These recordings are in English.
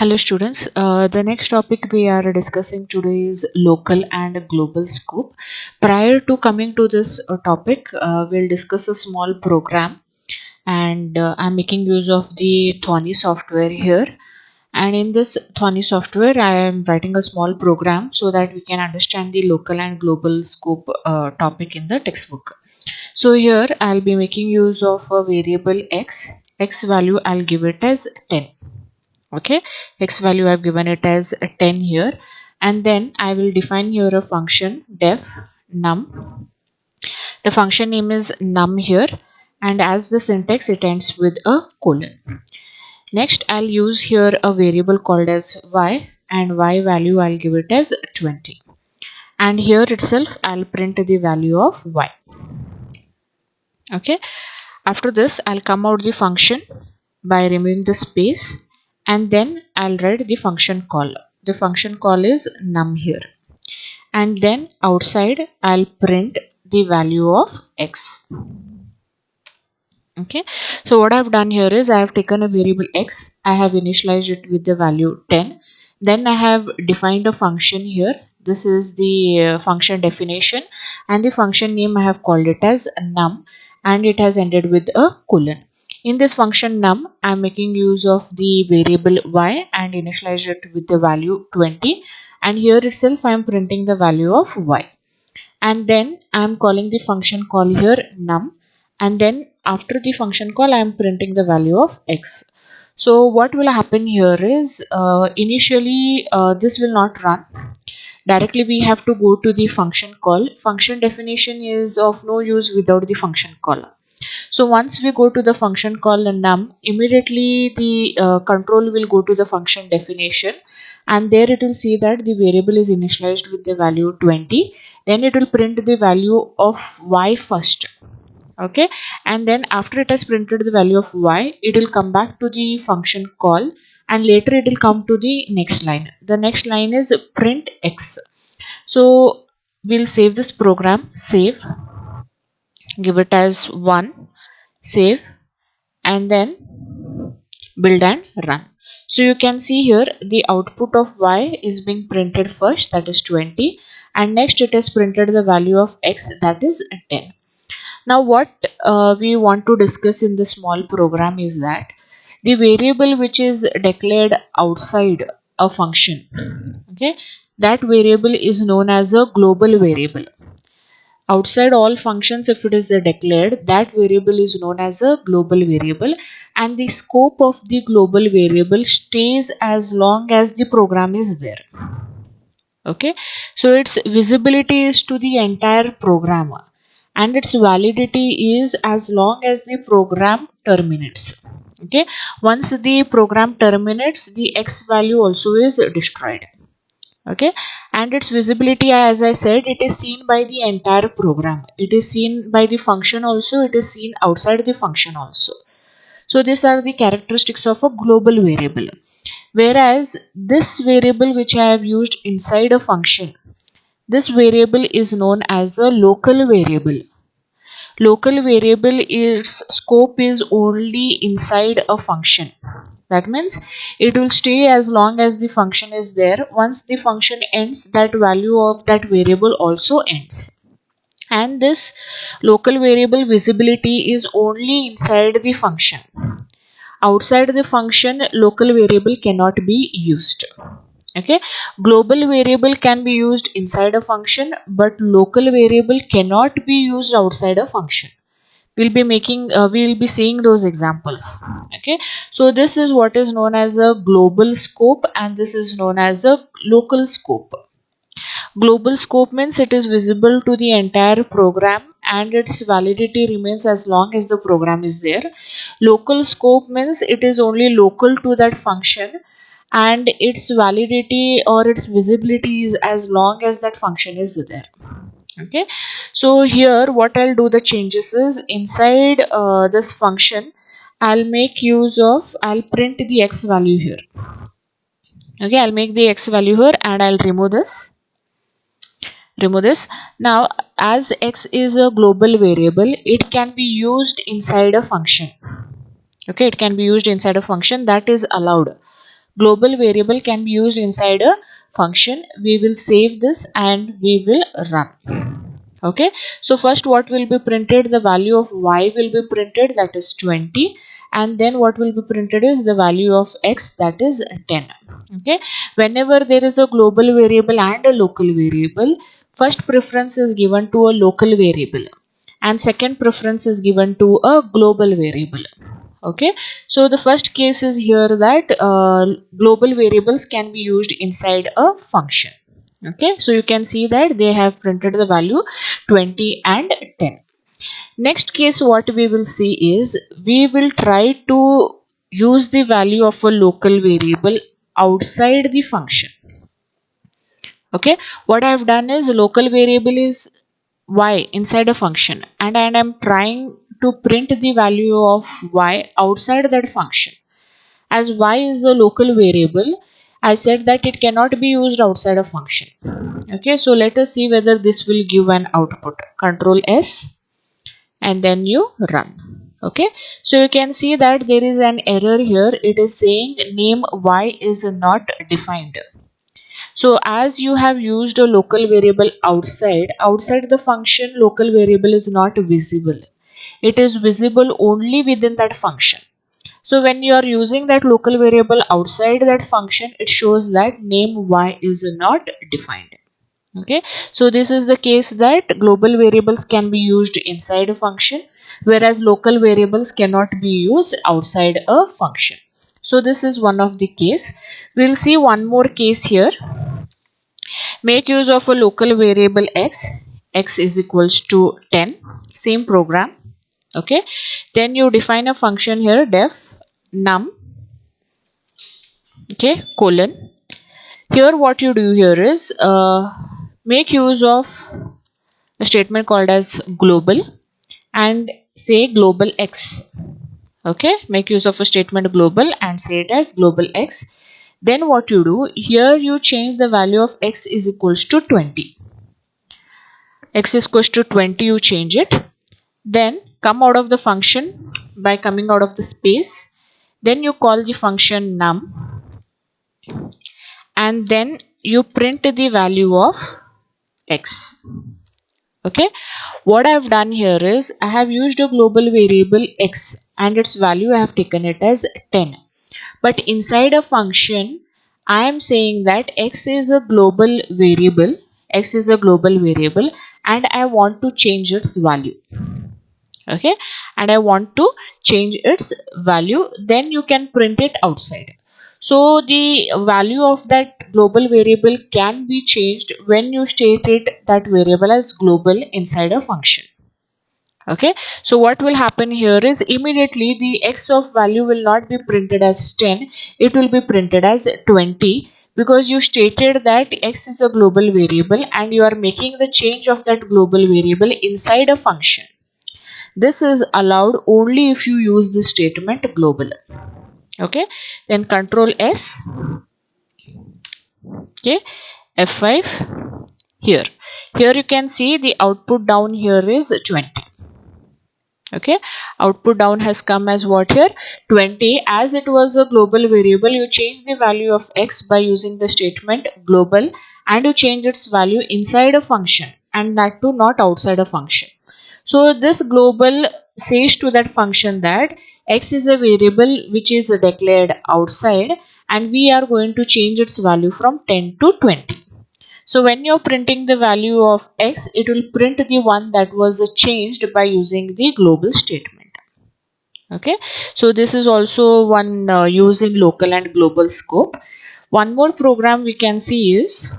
Hello students, the next topic we are discussing today is local and global scope. Prior to coming to this topic, we'll discuss a small program, and I'm making use of the Thorny software here. And in this Thorny software, I am writing a small program so that we can understand the local and global scope topic in the textbook. So here I'll be making use of a variable x value I'll give it as 10. Okay, x value I've given it as 10 here, and then I will define here a function def num. The function name is num here, and as the syntax it ends with a colon. Next I'll use here a variable called as y, and y value I'll give it as 20, and here itself I'll print the value of y. Okay, after this I'll come out the function by removing the space, and then I'll write the function call. The function call is num here, and then outside I'll print the value of x. Okay, so what I've done here is I have taken a variable x, I have initialized it with the value 10, then I have defined a function here. This is the function definition, and the function name I have called it as num, and it has ended with a colon. In this function num, I am making use of the variable y and initialize it with the value 20, and here itself I am printing the value of y, and then I am calling the function call here num, and then after the function call I am printing the value of x. So what will happen here is initially this will not run directly. We have to go to the function call. Function definition is of no use without the function call. So once we go to the function call num, immediately the control will go to the function definition, and there it will see that the variable is initialized with the value 20. Then it will print the value of y first. Okay, and then after it has printed the value of y, it will come back to the function call, and later it will come to the next line. The next line is print x. So we'll save this program, save, give it as 1, save, and then build and run. So you can see here the output of y is being printed first, that is 20, and next it has printed the value of x, that is 10. Now what we want to discuss in this small program is that the variable which is declared outside a function, okay, that variable is known as a global variable. Outside all functions, if it is declared, that variable is known as a global variable, and the scope of the global variable stays as long as the program is there. Okay, so its visibility is to the entire program, and its validity is as long as the program terminates. Okay, once the program terminates, the x value also is destroyed. Okay, and its visibility, as I said, it is seen by the entire program. It is seen by the function also, it is seen outside the function also. So these are the characteristics of a global variable, whereas this variable which I have used inside a function, this variable is known as a local variable. Local variable, its scope is only inside a function. That means it will stay as long as the function is there. Once the function ends, that value of that variable also ends. And this local variable visibility is only inside the function. Outside the function, local variable cannot be used. Okay, global variable can be used inside a function, but local variable cannot be used outside a function. We'll be seeing those examples. Okay, so this is what is known as a global scope, and this is known as a local scope. Global scope means it is visible to the entire program, and its validity remains as long as the program is there. Local scope means it is only local to that function, and its validity or its visibility is as long as that function is there. Okay, so here what I'll do the changes is inside this function I'll print the x value here. Okay, I'll make the x value here, and I'll remove this. Now as x is a global variable, it can be used inside a function. Okay, it can be used inside a function, that is allowed. global variable can be used inside a function. We will save this and we will run. Okay, so first what will be printed, the value of y will be printed, that is 20, and then what will be printed is the value of x, that is 10. Okay, whenever there is a global variable and a local variable, first preference is given to a local variable and second preference is given to a global variable. Okay, so the first case is here that global variables can be used inside a function. Okay, so you can see that they have printed the value 20 and 10. Next case what we will see is we will try to use the value of a local variable outside the function. Okay, what I have done is local variable is y inside a function and I'm trying to print the value of y outside that function. As y is a local variable, I said that it cannot be used outside a function. Okay, so let us see whether this will give an output. Control S and then you run. Okay, so you can see that there is an error here. It is saying name y is not defined. So as you have used a local variable outside the function, local variable is not visible. It is visible only within that function. So when you are using that local variable outside that function, it shows that name y is not defined. Okay, so this is the case that global variables can be used inside a function, whereas local variables cannot be used outside a function. So this is one of the case. We'll see one more case here. Make use of a local variable x is equals to 10, same program. Okay, then you define a function here, def num, okay, colon. Here what you do here is make use of a statement called as global and say global x. Okay, make use of a statement global and say it as global x. Then what you do here, you change the value of x is equals to 20. X is equals to 20, you change it. Then come out of the function by coming out of the space. Then you call the function num and then you print the value of x. Okay, what I have done here is I have used a global variable x and its value I have taken it as 10. But inside a function, I am saying that x is a global variable, and I want to change its value. Okay, and I want to change its value, then you can print it outside. So the value of that global variable can be changed when you stated that variable as global inside a function. Okay, so what will happen here is immediately the x of value will not be printed as 10, it will be printed as 20, because you stated that x is a global variable and you are making the change of that global variable inside a function. This is allowed only if you use the statement global. Okay, then control S, okay, F5. Here you can see the output down here is 20. Okay, output down has come as what here, 20. As it was a global variable, you change the value of x by using the statement global and you change its value inside a function and that too not outside a function. So this global says to that function that x is a variable which is declared outside and we are going to change its value from 10 to 20. So when you're printing the value of x, it will print the one that was changed by using the global statement. Okay, so this is also one use in local and global scope. One more program we can see is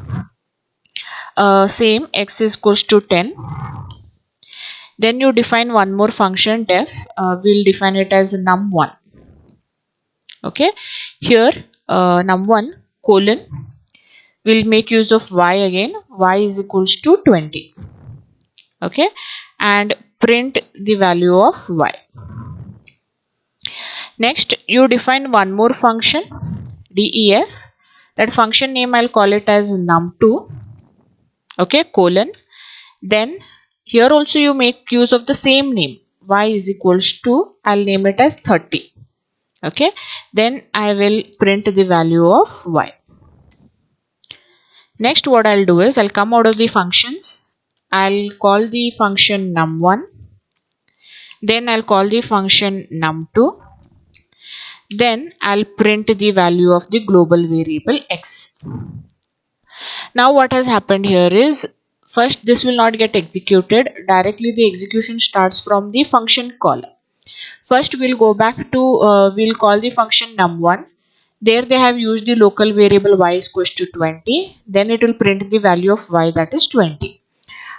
same, x is equals to 10. Then you define one more function, def, we'll define it as num1. Okay, here num1 colon, we'll make use of y again, y is equals to 20. Okay, and print the value of y. Next you define one more function, def, that function name I'll call it as num2. Okay, colon, then here also you make use of the same name, y is equals to, I'll name it as 30. Okay, then I will print the value of y. Next, what I'll do is I'll come out of the functions. I'll call the function num1. Then I'll call the function num2. Then I'll print the value of the global variable x. Now what has happened here is, first this will not get executed. Directly the execution starts from the function call. First we'll go back to, we'll call the function num1. There they have used the local variable y is equals to 20. Then it will print the value of y, that is 20.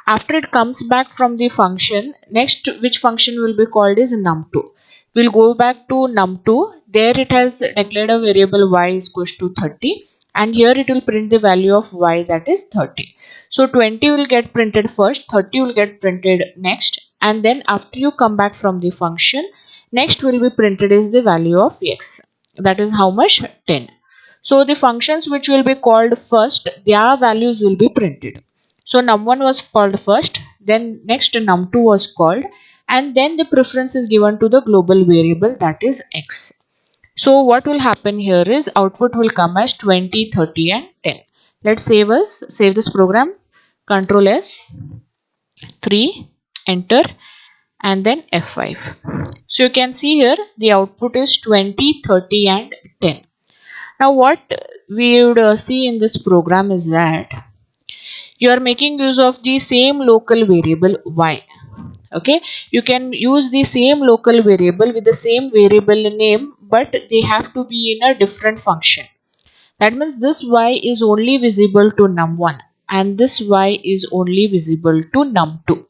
After it comes back from the function, next which function will be called is num2. We'll go back to num2. There it has declared a variable y is equals to 30, and here it will print the value of y, that is 30. So 20 will get printed first, 30 will get printed next, and then after you come back from the function, next will be printed is the value of x, that is how much, 10. So the functions which will be called first, their values will be printed. So num1 was called first, then next num2 was called, and then the preference is given to the global variable, that is x. So what will happen here is output will come as 20, 30 and 10. Let's save this program. Control S, 3, enter, and then F5. So you can see here the output is 20, 30 and 10. Now what we would see in this program is that you are making use of the same local variable y. Okay, you can use the same local variable with the same variable name, but they have to be in a different function. That means this y is only visible to num1 and this y is only visible to num2.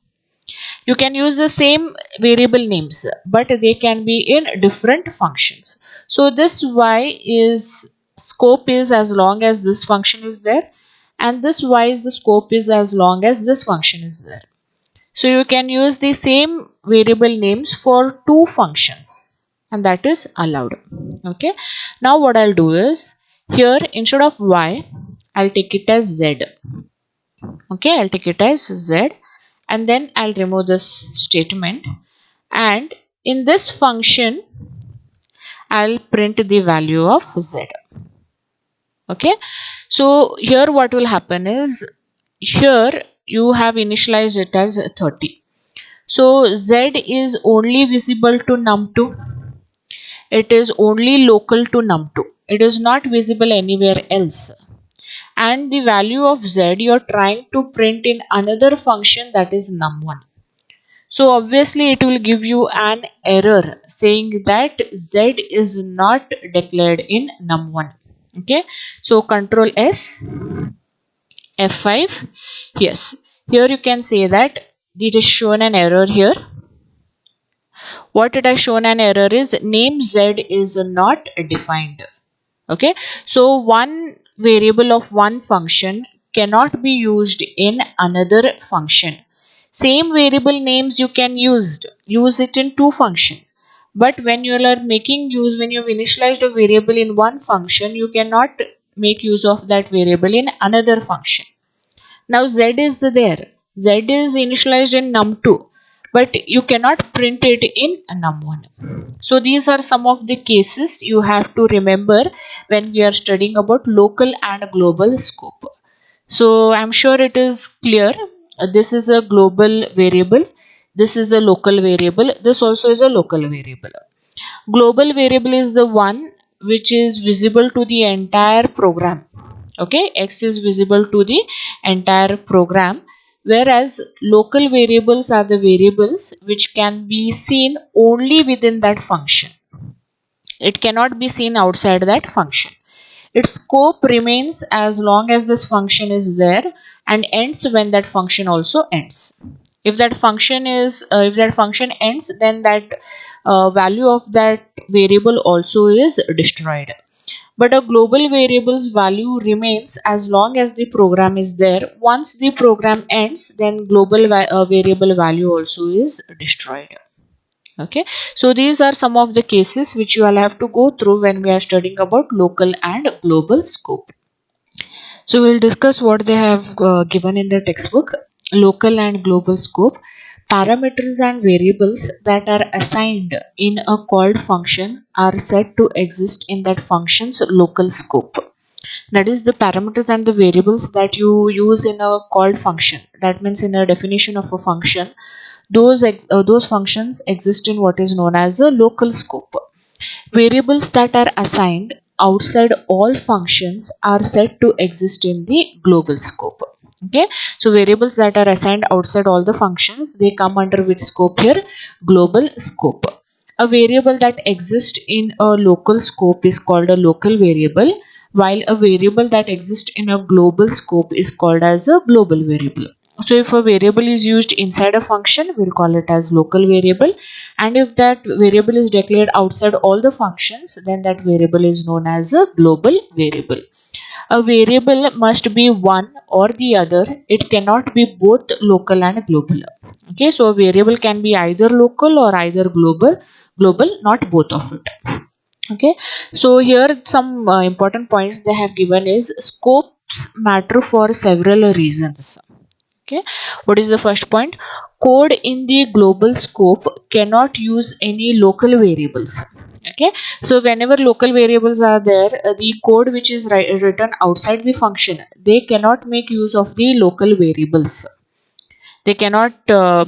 You can use the same variable names, but they can be in different functions. So this y is scope is as long as this function is there, and this y is the scope is as long as this function is there. So you can use the same variable names for two functions, and that is allowed. Okay, now what I'll do is, here instead of y, I'll take it as z. Okay, I'll take it as z, and then I'll remove this statement, and in this function I'll print the value of z. Okay, so here what will happen is, here you have initialized it as 30. So z is only visible to num2. It is only local to num2. It is not visible anywhere else. And the value of z you are trying to print in another function, that is num1. So obviously it will give you an error saying that z is not declared in num1. Okay, so control S, F5. Yes, here you can say that it is shown an error here. What it has shown an error is name z is not defined. Okay, so one variable of one function cannot be used in another function. Same variable names you can use it in two functions, but when you are making use, when you have initialized a variable in one function, you cannot make use of that variable in another function. Now z is there, z is initialized in num2, but you cannot print it in num1. So these are some of the cases you have to remember when we are studying about local and global scope. So I'm sure it is clear. This is a global variable, this is a local variable, this also is a local variable. Global variable is the one which is visible to the entire program. Okay, x is visible to the entire program, whereas local variables are the variables which can be seen only within that function. It cannot be seen outside that function. Its scope remains as long as this function is there and ends when that function also ends. If that function ends, then that value of that variable also is destroyed. But a global variable's value remains as long as the program is there. Once the program ends, then global variable value also is destroyed. Okay, so these are some of the cases which you all have to go through when we are studying about local and global scope. So we'll discuss what they have given in the textbook, local and global scope. Parameters and variables that are assigned in a called function are said to exist in that function's local scope. That is, the parameters and the variables that you use in a called function, that means in a definition of a function, those functions exist in what is known as a local scope. Variables that are assigned outside all functions are said to exist in the global scope. Okay, so variables that are assigned outside all the functions, they come under which scope here? Global scope. A variable that exists in a local scope is called a local variable, while a variable that exists in a global scope is called as a global variable. So if a variable is used inside a function, we'll call it as local variable, and if that variable is declared outside all the functions, then that variable is known as a global variable. A variable must be one or the other. It cannot be both local and global. Okay, so a variable can be either local or either global, not both of it. Okay, so here some important points they have given is scopes matter for several reasons. Okay, what is the first point? Code in the global scope cannot use any local variables. Okay, so whenever local variables are there, the code which is written outside the function, they cannot make use of the local variables. They cannot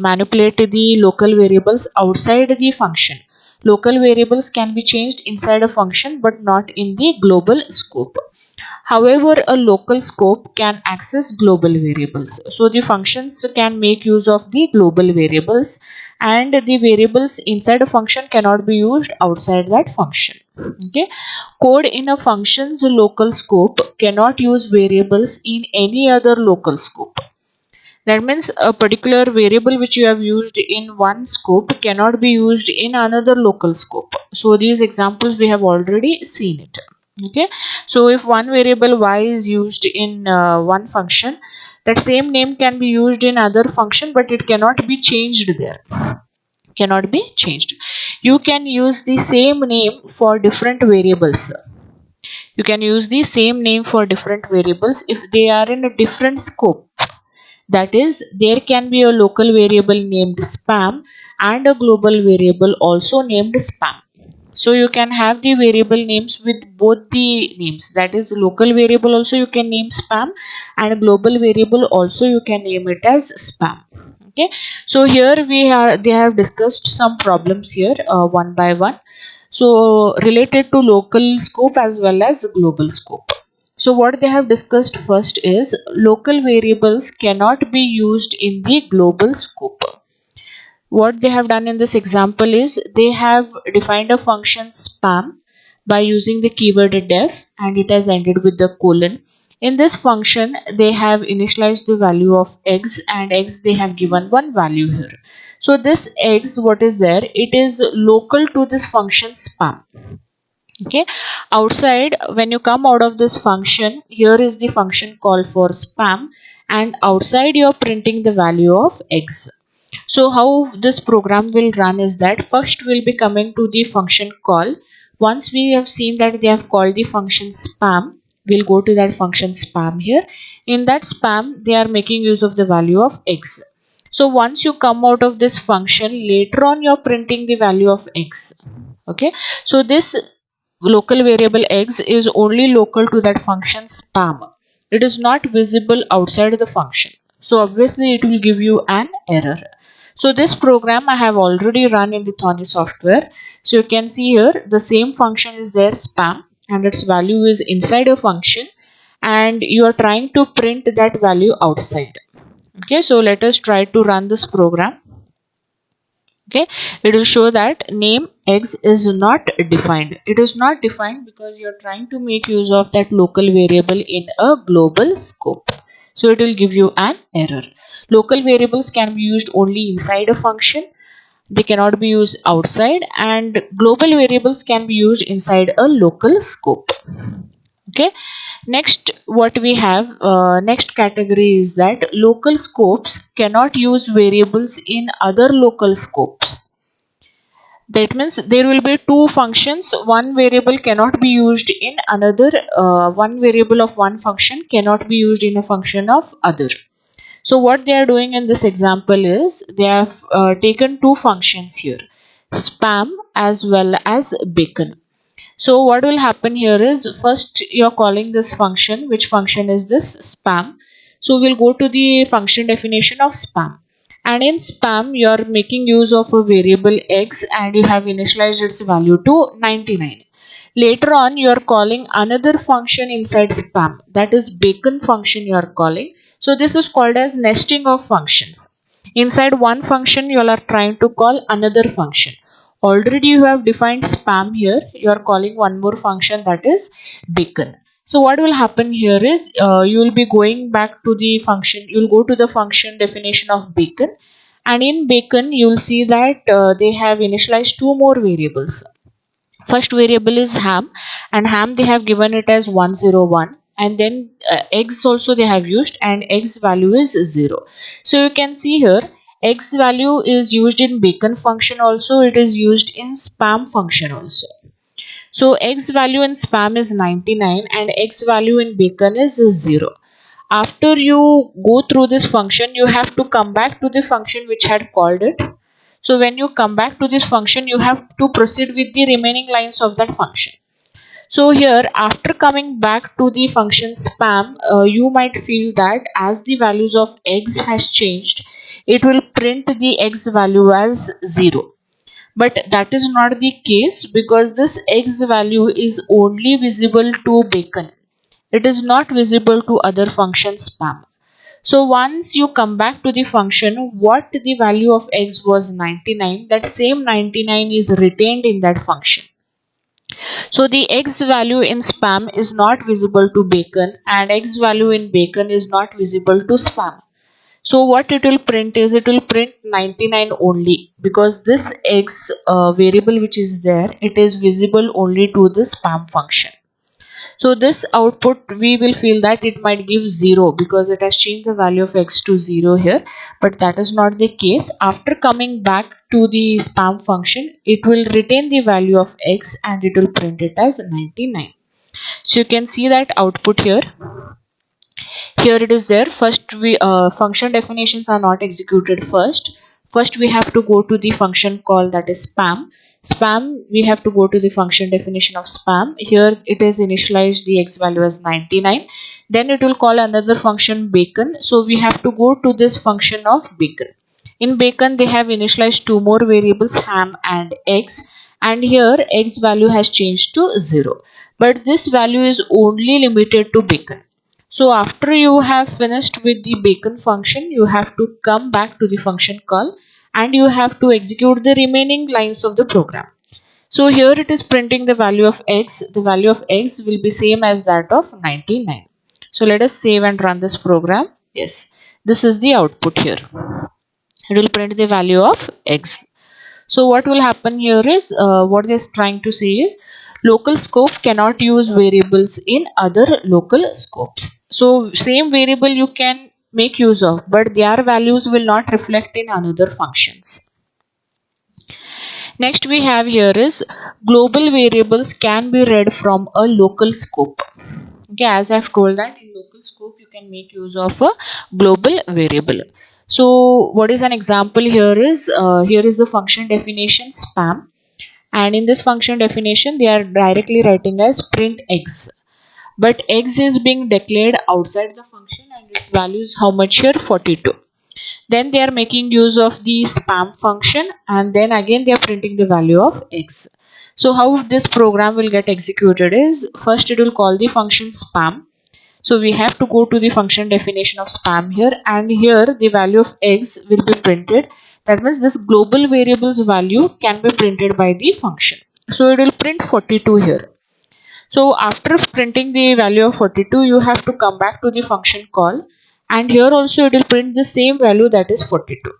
manipulate the local variables outside the function. Local variables can be changed inside a function but not in the global scope. However, a local scope can access global variables. So the functions can make use of the global variables, and the variables inside a function cannot be used outside that function. Okay. Code in a function's local scope cannot use variables in any other local scope. That means a particular variable which you have used in one scope cannot be used in another local scope. So these examples we have already seen it. Okay, so if one variable y is used in one function, that same name can be used in other function, but it cannot be changed there. Cannot be changed. You can use the same name for different variables. You can use the same name for different variables if they are in a different scope. That is, there can be a local variable named spam and a global variable also named spam. So you can have the variable names with both the names. That is, local variable also you can name spam, and global variable also you can name it as spam. Okay. So here they have discussed some problems here one by one. So related to local scope as well as global scope. So what they have discussed first is local variables cannot be used in the global scope. What they have done in this example is they have defined a function spam by using the keyword def, and it has ended with the colon. In this function, they have initialized the value of x, and x they have given one value here. So this x, what is there? It is local to this function spam. Okay, outside, when you come out of this function, here is the function call for spam, and outside you are printing the value of x. So how this program will run is that first we'll be coming to the function call. Once we have seen that they have called the function spam, we'll go to that function spam here. In that spam, they are making use of the value of x. So once you come out of this function, later on you're printing the value of x. Okay, so this local variable x is only local to that function spam. It is not visible outside the function. So obviously it will give you an error. So this program I have already run in the Thorny software. So you can see here the same function is there, spam, and its value is inside a function, and you are trying to print that value outside. Okay, so let us try to run this program. Okay, it will show that name x is not defined. It is not defined because you are trying to make use of that local variable in a global scope. So it will give you an error. Local variables can be used only inside a function. They cannot be used outside, and global variables can be used inside a local scope. Okay, next what we have, next category is that local scopes cannot use variables in other local scopes. That means there will be two functions. One variable cannot be used in another. One variable of one function cannot be used in a function of other. So what they are doing in this example is they have taken two functions here, spam as well as beacon. So what will happen here is, first you're calling this function. Which function is this? Spam. So we'll go to the function definition of spam. And in spam, you're making use of a variable x and you have initialized its value to 99. Later on, you're calling another function inside spam. That is beacon function you're calling. So this is called as nesting of functions. Inside one function, you all are trying to call another function. Already you have defined spam here. You are calling one more function, that is beacon. So what will happen here is you will be going back to the function. You will go to the function definition of beacon, and in beacon you will see that they have initialized two more variables. First variable is ham, and ham they have given it as 101, and then x also they have used, and x value is 0. So you can see here x value is used in beacon function also, it is used in spam function also. So x value in spam is 99 and x value in beacon is 0. After you go through this function, you have to come back to the function which had called it. So when you come back to this function, you have to proceed with the remaining lines of that function. So here, after coming back to the function spam, you might feel that as the values of x has changed, it will print the x value as 0. But that is not the case, because this x value is only visible to beacon. It is not visible to other function spam. So once you come back to the function, what the value of x was 99, that same 99 is retained in that function. So the x value in spam is not visible to beacon, and x value in beacon is not visible to spam. So what it will print is, it will print 99 only, because this x variable which is there, it is visible only to the spam function. So this output, we will feel that it might give 0 because it has changed the value of x to 0 here, but that is not the case. After coming back to the spam function, it will retain the value of x and it will print it as 99. So you can see that output here. Here it is there. First we function definitions are not executed first we have to go to the function call, that is spam. We have to go to the function definition of spam. Here it is initialized the x value as 99. Then it will call another function beacon, so we have to go to this function of beacon. In beacon they have initialized two more variables, ham and x, and here x value has changed to 0, but this value is only limited to beacon. So after you have finished with the beacon function, you have to come back to the function call and you have to execute the remaining lines of the program. So here it is printing the value of x. The value of x will be same as that of 99. So let us save and run this program. Yes, this is the output here. It will print the value of x. So what will happen here is, what they are trying to say is, local scope cannot use variables in other local scopes. So same variable you can make use of, but their values will not reflect in another functions. Next we have here is, global variables can be read from a local scope. Okay, as I've told that in local scope you can make use of a global variable. So what is an example here is, here is the function definition spam, and in this function definition they are directly writing as print x, but x is being declared outside the function and its value is how much here, 42. Then they are making use of the spam function, and then again they are printing the value of x. So how this program will get executed is, first it will call the function spam. So we have to go to the function definition of spam here, and here the value of x will be printed. That means this global variable's value can be printed by the function. So it will print 42 here. So after printing the value of 42, you have to come back to the function call, and here also it will print the same value, that is 42.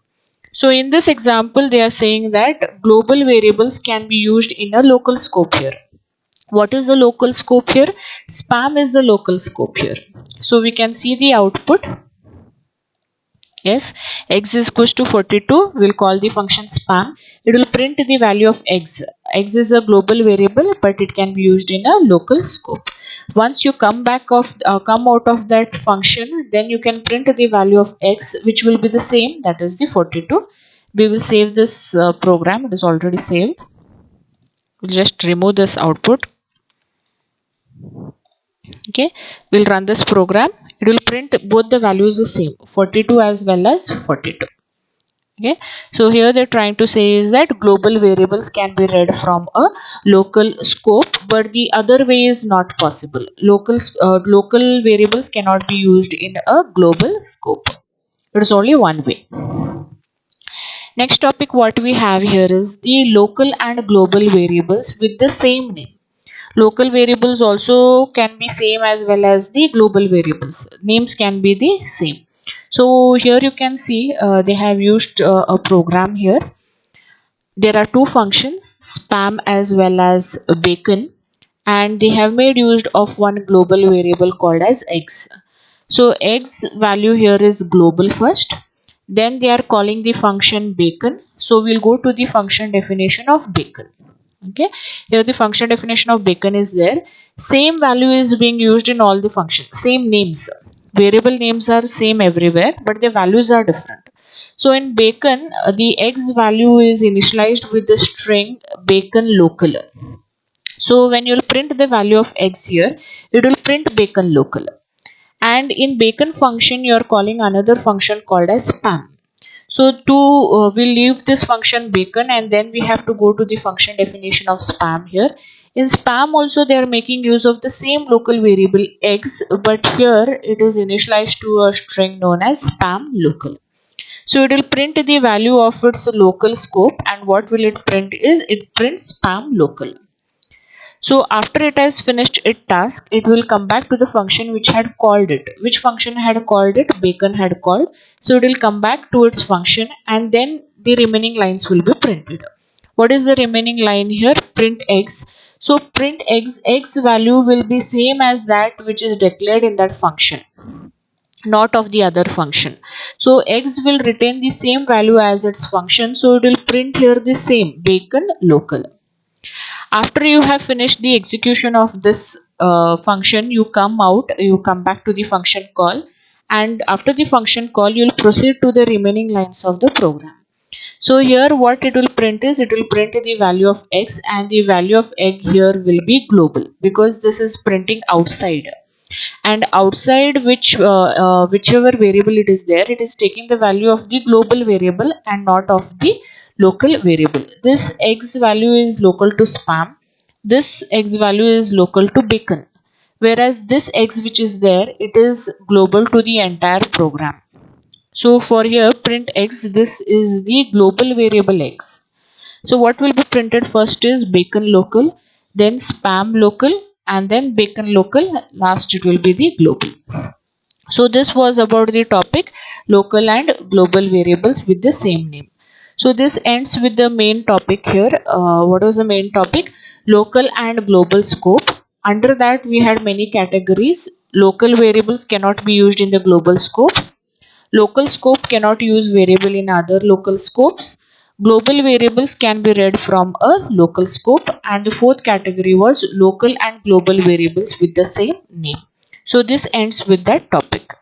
So in this example they are saying that global variables can be used in a local scope here. What is the local scope here? Spam is the local scope here. So we can see the output. Yes, x is equals to 42. We'll call the function spam. It will print the value of x. X is a global variable, but it can be used in a local scope. Once you come out of that function, then you can print the value of x, which will be the same. That is the 42. We will save this program. It is already saved. We'll just remove this output. Okay, we'll run this program. It will print both the values the same, 42 as well as 42. Okay, so here they're trying to say is that global variables can be read from a local scope, but the other way is not possible. Local variables cannot be used in a global scope. It is only one way. Next topic what we have here is the local and global variables with the same name. Local variables also can be same as well as the global variables. Names can be the same. So here you can see they have used a program here. There are two functions, spam as well as bacon, and they have made use of one global variable called as x. So x value here is global first, then they are calling the function bacon. So we'll go to the function definition of bacon. Okay, here the function definition of bacon is there. Same value is being used in all the functions, same names, variable names are same everywhere, but the values are different. So in bacon, the x value is initialized with the string bacon local. So when you'll print the value of x here, it will print bacon local. And in bacon function, you are calling another function called as spam. So we'll leave this function bacon, and then we have to go to the function definition of spam here. In spam also they are making use of the same local variable x, but here it is initialized to a string known as spam local. So it will print the value of its local scope, and what will it print is it prints spam local. So after it has finished its task, it will come back to the function which had called it. Which function had called it? Bacon had called. So it will come back to its function, and then the remaining lines will be printed. What is the remaining line here? Print x. So print x value will be same as that which is declared in that function, not of the other function. So x will retain the same value as its function. So it will print here the same bacon local. After you have finished the execution of this function, you come back to the function call, and after the function call you will proceed to the remaining lines of the program. So here what it will print is it will print the value of x, and the value of egg here will be global because this is printing outside, and outside whichever variable it is there, it is taking the value of the global variable and not of the local variable. This x value is local to spam, this x value is local to bacon, whereas this x which is there, it is global to the entire program. So for here print x, this is the global variable x. So what will be printed first is bacon local, then spam local, and then bacon local. Last it will be the global. So this was about the topic local and global variables with the same name. So this ends with the main topic here. What was the main topic? Local and global scope. Under that we had many categories. Local variables cannot be used in the global scope. Local scope cannot use variable in other local scopes. Global variables can be read from a local scope, and the fourth category was local and global variables with the same name. So this ends with that topic.